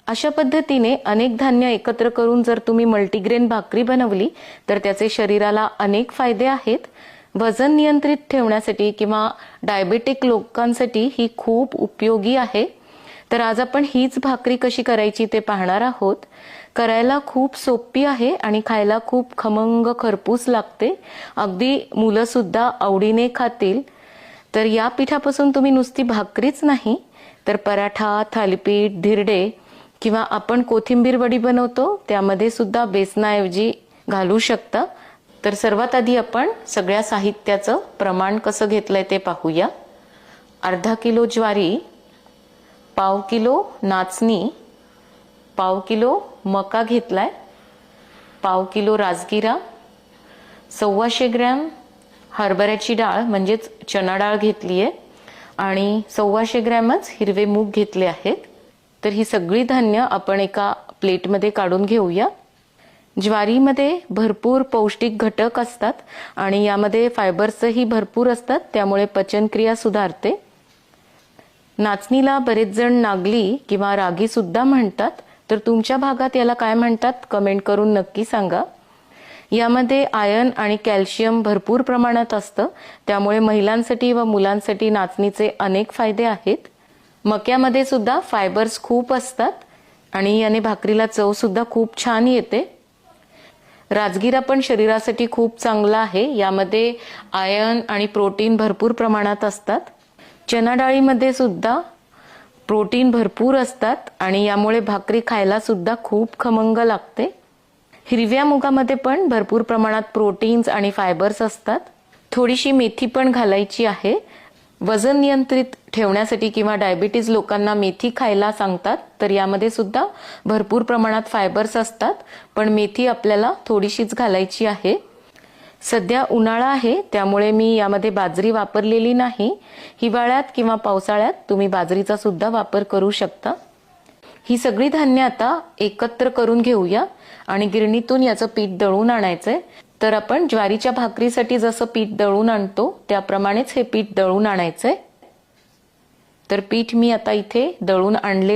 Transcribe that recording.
अशा पद्धतीने अनेक धान्य एकत्र करून जर तुम्ही मल्टीग्रेन भाकरी बनवली तर त्याचे शरीराला अनेक फायदे आहेत। वजन नियंत्रित ठेवण्यासाठी किंवा डायबेटिक लोकांसाठी ही खूप उपयोगी आहे। तर आज आपण हीच भाकरी कशी करायची ते पाहणार आहोत। करायला खूप सोपी आहे आणि खायला खूप खमंग खरपूस लागते। अगदी मुलं सुद्धा आवडीने खातील। तर या पिठापासून तुम्ही नुसती भाकरीच नाही तर पराठा, थालीपीठ, धिरडे किंवा आपण कोथिंबीर वडी बनवतो त्यामध्ये सुद्धा बेसनाऐवजी घालू शकता। तर सर्वात आधी आपण सगळ्या साहित्याचं प्रमाण कसं घेतलंय ते पाहूया। अर्धा किलो ज्वारी, पाव किलो नाचणी, पाव किलो मका घेतलाय, पाव किलो राजगिरा, 125 ग्रॅम हरभऱ्याची डाळ म्हणजेच चना डाळ घेतलीये आणि 125 ग्रॅमच हिरवे मूग घेतले आहेत। तर ही सगळी धान्य आपण एका प्लेटमध्ये काढून घेऊया। ज्वारीमध्ये भरपूर पौष्टिक घटक असतात आणि यामध्ये फायबर्सही भरपूर असतात, त्यामुळे पचनक्रिया सुधारते। नाचणीला बरेच जण नागली किंवा रागी सुद्धा म्हणतात, तर तुमच्या भागात याला काय म्हणतात कमेंट करून नक्की सांगा। यामध्ये आयर्न आणि कॅल्शियम भरपूर प्रमाणात असतं, त्यामुळे महिलांसाठी व मुलांसाठी नाचणीचे अनेक फायदे आहेत। मक्यामध्ये सुद्धा फायबर्स खूप असतात आणि याने भाकरीला चव सुद्धा खूप छान येते। राजगिरा पण शरीरासाठी खूप चांगला आहे, यामध्ये आयर्न आणि प्रोटीन भरपूर प्रमाणात असतात। चना डाळीमध्ये सुद्धा प्रोटीन भरपूर असतात आणि यामुळे भाकरी खायला सुद्धा खूप खमंग लागते। हिरव्या मुगामध्ये पण भरपूर प्रमाणात प्रोटीन्स आणि फायबर्स असतात। थोडीशी मेथी पण घालायची आहे। वजन नियंत्रित ठेवण्यासाठी किंवा डायबिटीज लोकांना मेथी खायला सांगतात, तर यामध्ये सुद्धा भरपूर प्रमाणात फायबर्स असतात, पण मेथी आपल्याला थोडीशीच घालायची आहे। सध्या उन्हाळा आहे त्यामुळे मी यामध्ये बाजरी वापरलेली नाही। हिवाळ्यात किंवा पावसाळ्यात तुम्ही बाजरीचा सुद्धा वापर करू शकता। ही सगळी धान्य आता एकत्र करून घेऊया आणि गिरणीतून याचं पीठ दळून आणायचंय। तर आपण ज्वारीच्या भाकरीसाठी जसं पीठ दळून आणतो त्याप्रमाणेच हे पीठ दळून आणायचंय। तर पीठ मी आता इथे दळून आणले